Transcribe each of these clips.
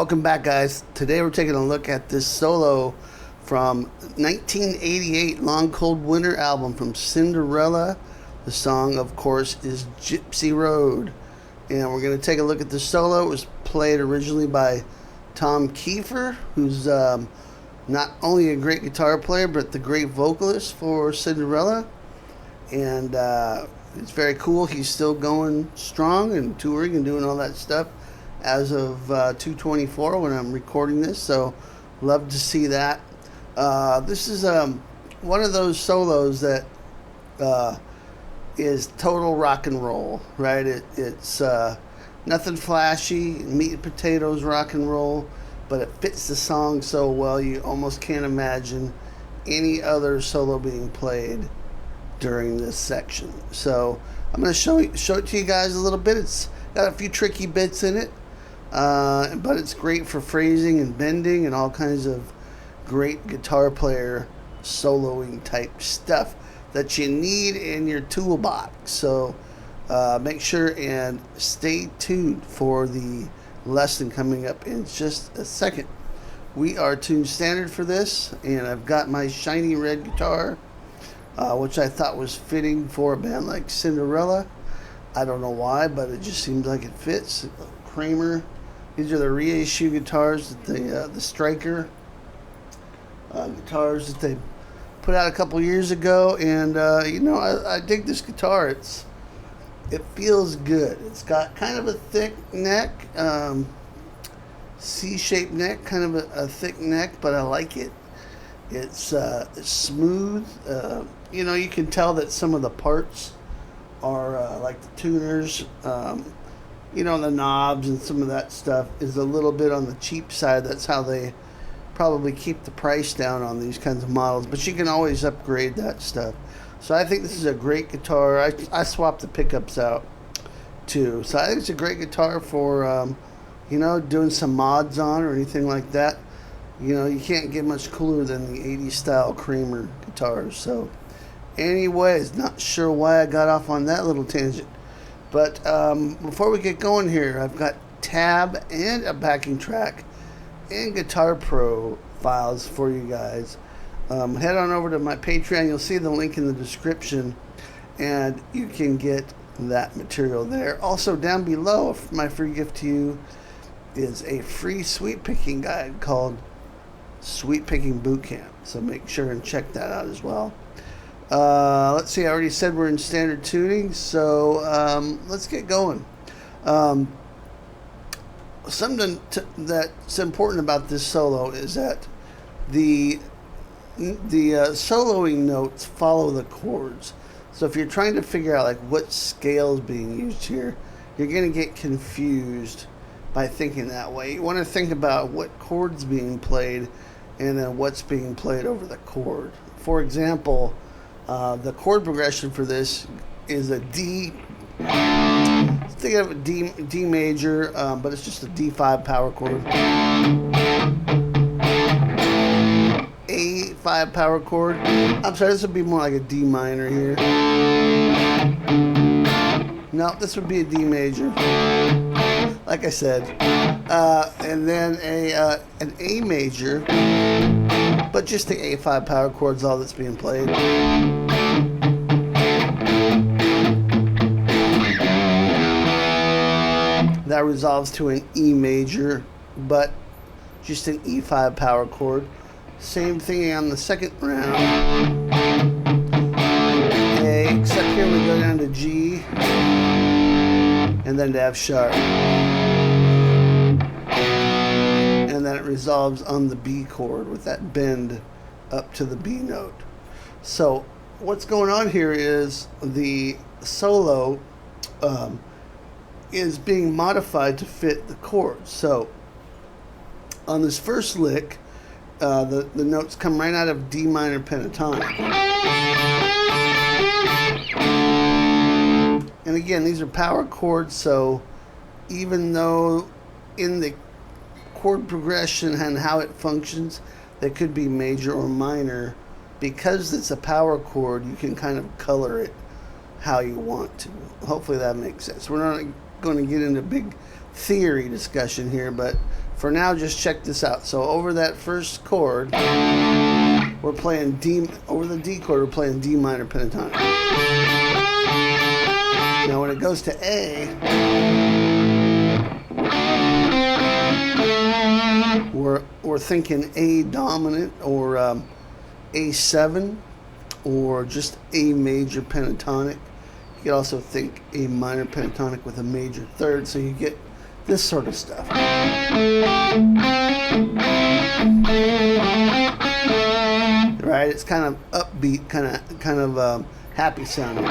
Welcome back, guys. Today we're taking a look at this solo from 1988 Long Cold Winter album from Cinderella. The song, of course, is Gypsy Road. And we're going to take a look at the solo. It was played originally by Tom Keifer, who's not only a great guitar player, but the great vocalist for Cinderella. And it's very cool. He's still going strong and touring and doing all that stuff as of 2/24 when I'm recording this, so love to see that. This is one of those solos that is total rock and roll, right? It's nothing flashy, meat and potatoes rock and roll, but it fits the song so well you almost can't imagine any other solo being played during this section. So I'm going to show it to you guys a little bit. It's got a few tricky bits in it. But it's great for phrasing and bending and all kinds of great guitar player soloing type stuff that you need in your toolbox. So make sure and stay tuned for the lesson coming up in just a second. We are tuned standard for this, and I've got my shiny red guitar, which I thought was fitting for a band like Cinderella. I don't know why, but it just seems like it fits. Kramer. These are the reissue guitars that the Striker guitars that they put out a couple years ago, and I dig this guitar. It feels good. It's got kind of a thick neck, C-shaped neck, kind of a thick neck, but I like it. It's smooth. You can tell that some of the parts are like the tuners. The knobs and some of that stuff is a little bit on the cheap side. That's how they probably keep the price down on these kinds of models. But you can always upgrade that stuff. So I think this is a great guitar. I swapped the pickups out too. So I think it's a great guitar for, doing some mods on or anything like that. You can't get much cooler than the 80s style Kramer guitars. So anyways, not sure why I got off on that little tangent. But before we get going here, I've got tab and a backing track and Guitar Pro files for you guys. Head on over to my Patreon. You'll see the link in the description, and you can get that material there. Also, down below, my free gift to you is a free sweet picking guide called Sweet Picking Bootcamp. So make sure and check that out as well. Let's see, I already said we're in standard tuning, so let's get going. Something that's important about this solo is that the soloing notes follow the chords. So if you're trying to figure out like what scale is being used here, you're going to get confused by thinking that way. You want to think about what chords being played and then what's being played over the chord. For example, the chord progression for this is a D. Think of a D major, but it's just a D5 power chord. A5 power chord. I'm sorry, this would be more like a D minor here. No, this would be a D major. Like I said, and then an A major, but just the A5 power chord is all that's being played. That resolves to an E major, but just an E5 power chord. Same thing on the second round. A, except here we go down to G, and then to F sharp. And then it resolves on the B chord with that bend up to the B note. So what's going on here is the solo is being modified to fit the chords. So on this first lick, the notes come right out of D minor pentatonic. And again, these are power chords, so even though in the chord progression and how it functions, they could be major or minor, because it's a power chord, you can kind of color it how you want to. Hopefully that makes sense. We're not going to get into big theory discussion here, but for now, just check this out. So over that first chord, we're playing D. Over the D chord, we're playing D minor pentatonic. Now when it goes to A, we're thinking A dominant or A7 or just A major pentatonic. You could also think A minor pentatonic with a major third, so you get this sort of stuff. Right? It's kind of upbeat, kind of happy sounding.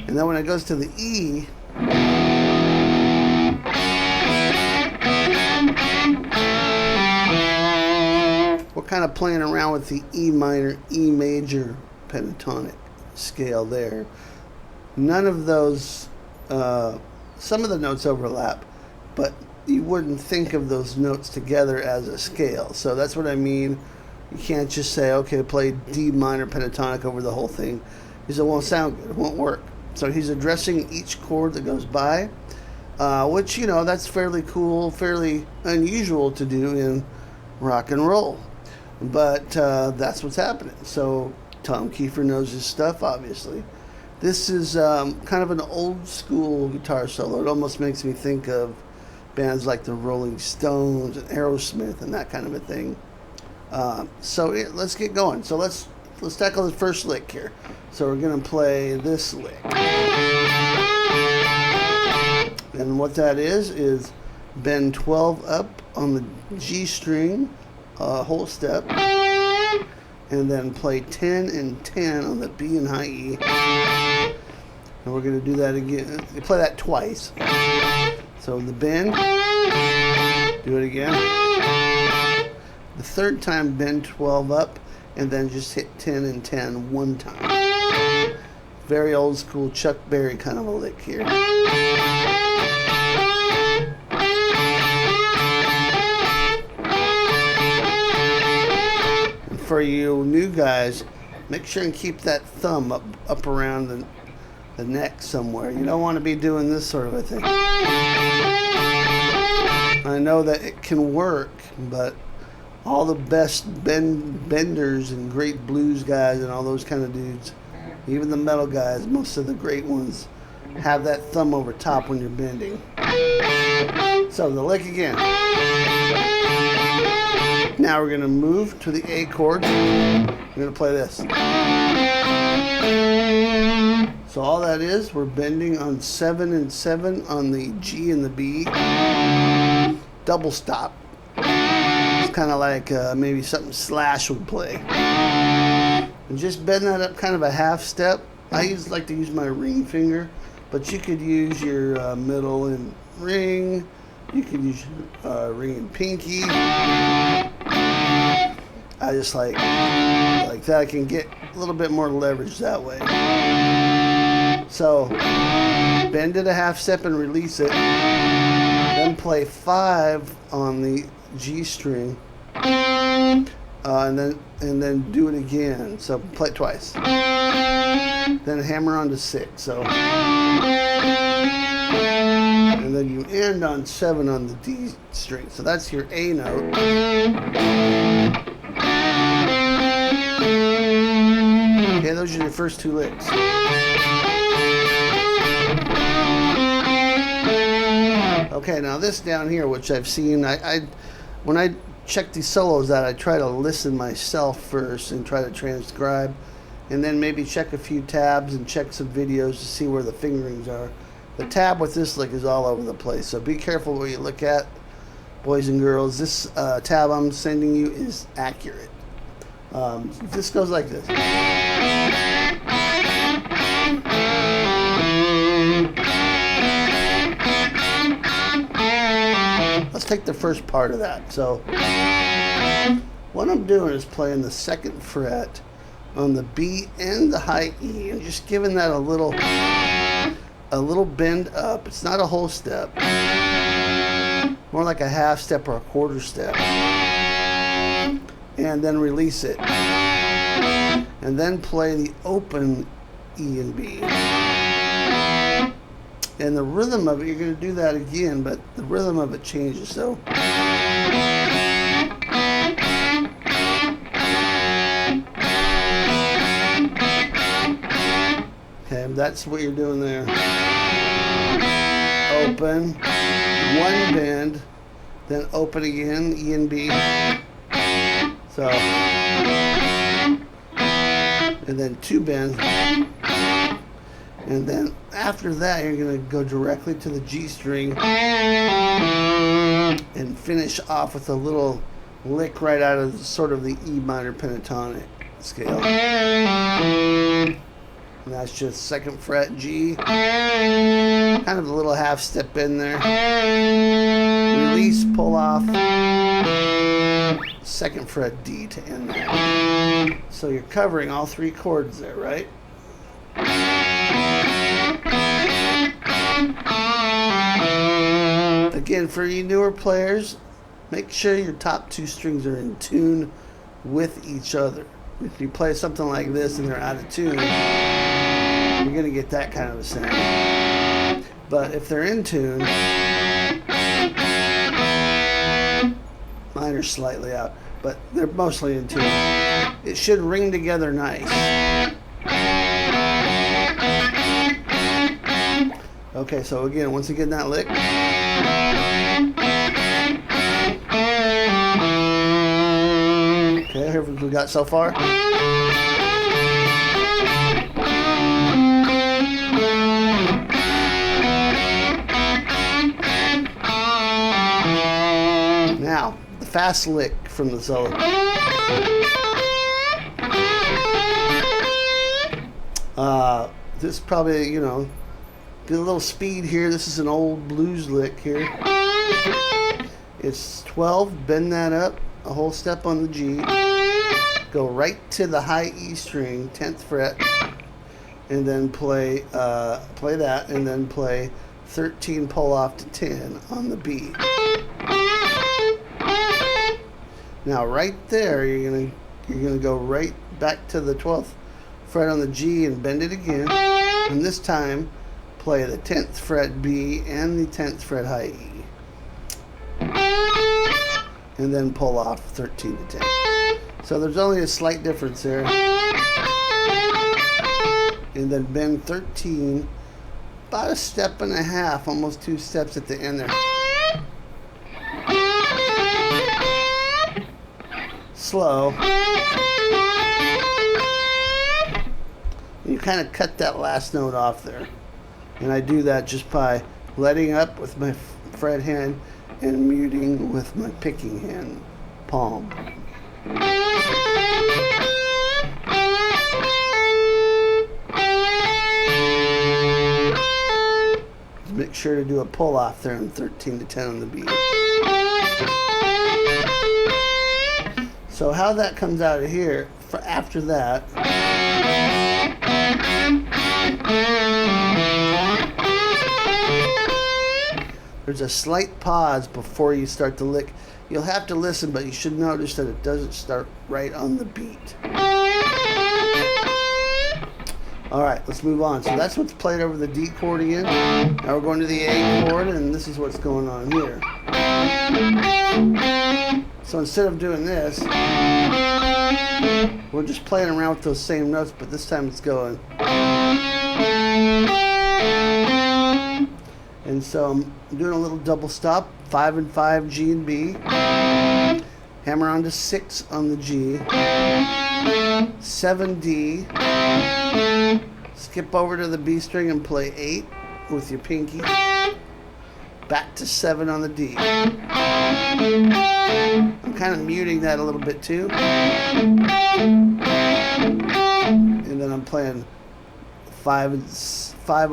And then when it goes to the E, we're kind of playing around with the E minor, E major pentatonic scale there. None of those, some of the notes overlap, but you wouldn't think of those notes together as a scale. So that's what I mean. You can't just say, okay, play D minor pentatonic over the whole thing, because it won't sound good, it won't work. So he's addressing each chord that goes by, which, you know, that's fairly cool, fairly unusual to do in rock and roll. But that's what's happening. So Tom Keifer knows his stuff, obviously. This is kind of an old school guitar solo. It almost makes me think of bands like the Rolling Stones and Aerosmith and that kind of a thing. Let's get going. So let's tackle the first lick here. So we're going to play this lick. And what that is bend 12 up on the G string, whole step, and then play 10 and 10 on the B and high E. And we're going to do that again. You play that twice. So the bend, do it again. The third time, bend 12 up, and then just hit 10 and 10 one time. Very old school Chuck Berry kind of a lick here. And for you new guys, make sure and keep that thumb up around the neck somewhere. You don't want to be doing this sort of a thing. I know that it can work, but all the best benders and great blues guys and all those kind of dudes, even the metal guys, most of the great ones, have that thumb over top when you're bending. So the lick again. Now we're going to move to the A chord. We're going to play this. So all that is, we're bending on 7 and 7 on the G and the B. Double stop. It's kind of like maybe something Slash would play. And just bend that up kind of a half step. I like to use my ring finger, but you could use your middle and ring. You could use your ring and pinky. I just like that. I can get a little bit more leverage that way. So bend it a half step and release it. Then play 5 on the G string, and then do it again. So play it twice. Then hammer on to 6. So, and then you end on 7 on the D string. So that's your A note. Okay, those are your first 2 licks. Okay, now this down here, which I've seen, when I check these solos out, I try to listen myself first and try to transcribe, and then maybe check a few tabs and check some videos to see where the fingerings are. The tab with this lick is all over the place, so be careful what you look at, boys and girls. This tab I'm sending you is accurate. This goes like this. Let's take the first part of that. So what I'm doing is playing the 2nd fret on the B and the high E, and just giving that a little bend up. It's not a whole step, more like a half step or a quarter step, and then release it, and then play the open E and B. And the rhythm of it, you're going to do that again, but the rhythm of it changes. So okay, that's what you're doing there. Open, one bend, then open again, E and B. So, and then two bends. And then after that, you're going to go directly to the G string and finish off with a little lick right out of sort of the E minor pentatonic scale. And that's just second fret G, kind of a little half step in there. Release, pull off, second fret D to end that. So you're covering all three chords there, right? Again, for you newer players, make sure your top two strings are in tune with each other. If you play something like this and they're out of tune, you're going to get that kind of a sound. But if they're in tune, mine are slightly out, but they're mostly in tune. It should ring together nice. Okay, so again, once again, that lick. Okay, here we got so far. Now, the fast lick from the solo. This probably, you know, get a little speed here. This is an old blues lick here. It's 12, bend that up a whole step on the G. Go right to the high E string, 10th fret, and then play that, and then play 13 pull off to 10 on the B. Now right there, you're gonna go right back to the 12th fret on the G and bend it again, and this time play the 10th fret B and the 10th fret high E, and then pull off 13 to 10. So there's only a slight difference there. And then bend 13, about a step and a half, almost 2 steps at the end there. Slow. And you kind of cut that last note off there. And I do that just by letting up with my fret hand and muting with my picking hand palm. Make sure to do a pull off there on 13 to 10 on the B. So how that comes out of here, for after that, there's a slight pause before you start the lick. You'll have to listen, but you should notice that it doesn't start right on the beat. Alright, let's move on. So that's what's played over the D chord again. Now we're going to the A chord, and this is what's going on here. So instead of doing this, we're just playing around with those same notes, but this time it's going. And so I'm doing a little double stop, 5 and 5, G and B. Hammer on to 6 on the G. 7 D. Skip over to the B string and play 8 with your pinky. Back to 7 on the D. I'm kind of muting that a little bit too. And then I'm playing 5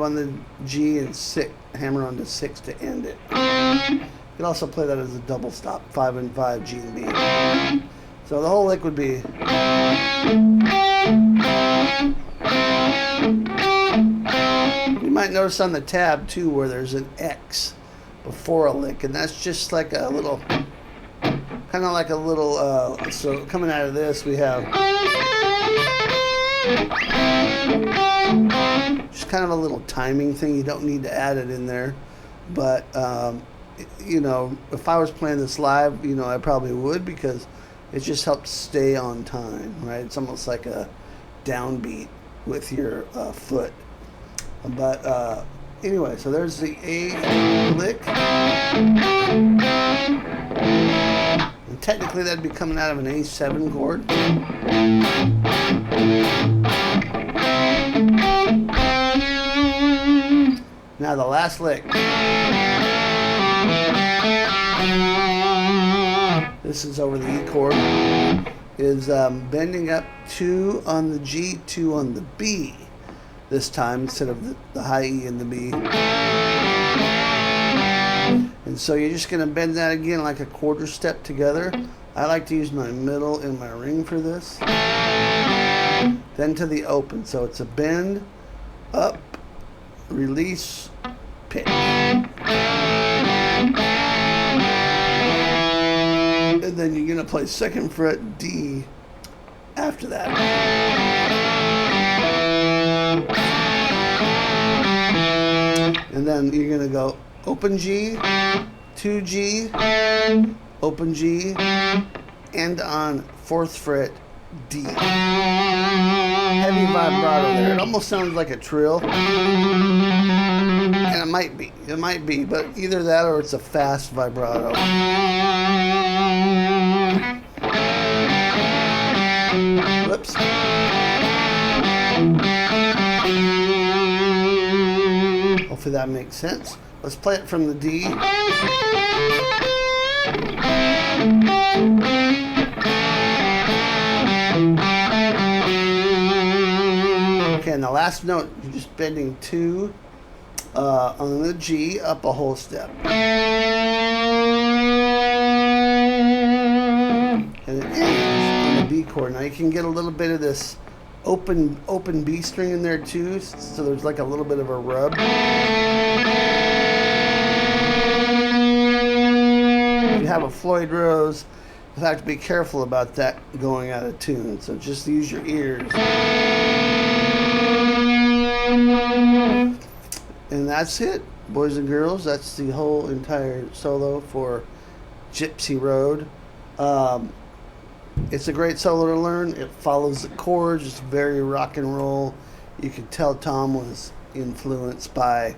on the G and 6. Hammer on to 6 to end it. You can also play that as a double stop, 5 and 5, G and B. So the whole lick would be. You might notice on the tab too where there's an X before a lick, and that's just like a little, kind of like a little, so coming out of this we have just kind of a little timing thing. You don't need to add it in there, but you know, if I was playing this live, you know, I probably would, because it just helps stay on time, right? It's almost like a downbeat with your foot. But anyway, so there's the A lick. And technically that'd be coming out of an A7 chord. Now the last lick. This is over the E chord. Is bending up 2 on the G, 2 on the B this time, instead of the high E and the B. And so you're just going to bend that again like a quarter step together. I like to use my middle and my ring for this. Then to the open. So it's a bend, up, release, pick. And then you're going to play 2nd fret D after that. And then you're going to go open G, 2G, open G, and on 4th fret D. Heavy vibrato there. It almost sounds like a trill. And it might be, but either that or it's a fast vibrato. Whoops. Hopefully that makes sense. Let's play it from the D. Okay, and the last note, you're just bending 2 on the G up a whole step. And it ends on the B chord. Now you can get a little bit of this open B string in there too, so there's like a little bit of a rub. If you have a Floyd Rose, you have to be careful about that going out of tune, so just use your ears. And that's it, boys and girls. That's the whole entire solo for Gypsy Road. It's a great solo to learn. It follows the chords. It's very rock and roll. You can tell Tom was influenced by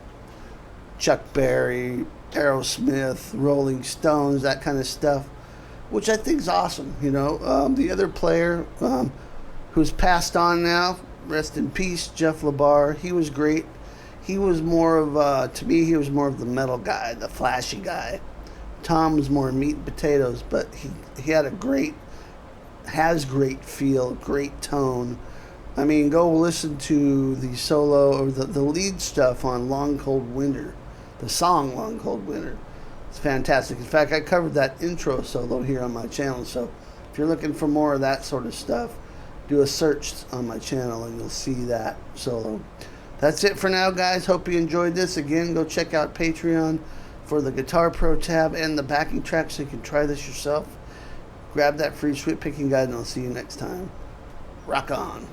Chuck Berry, Aerosmith, Rolling Stones, that kind of stuff, which I think is awesome. You know, the other player who's passed on now, rest in peace, Jeff LaBar. He was great. He was more of, to me, he was more of the metal guy, the flashy guy. Tom was more meat and potatoes, but he had has great feel, great tone. I mean, go listen to the solo or the lead stuff on Long Cold Winter, the song Long Cold Winter. It's fantastic. In fact, I covered that intro solo here on my channel, so if you're looking for more of that sort of stuff, do a search on my channel and you'll see that solo. That's it for now, guys. Hope you enjoyed this. Again, go check out Patreon for the Guitar Pro tab and the backing track so you can try this yourself. Grab that free sweep picking guide and I'll see you next time. Rock on.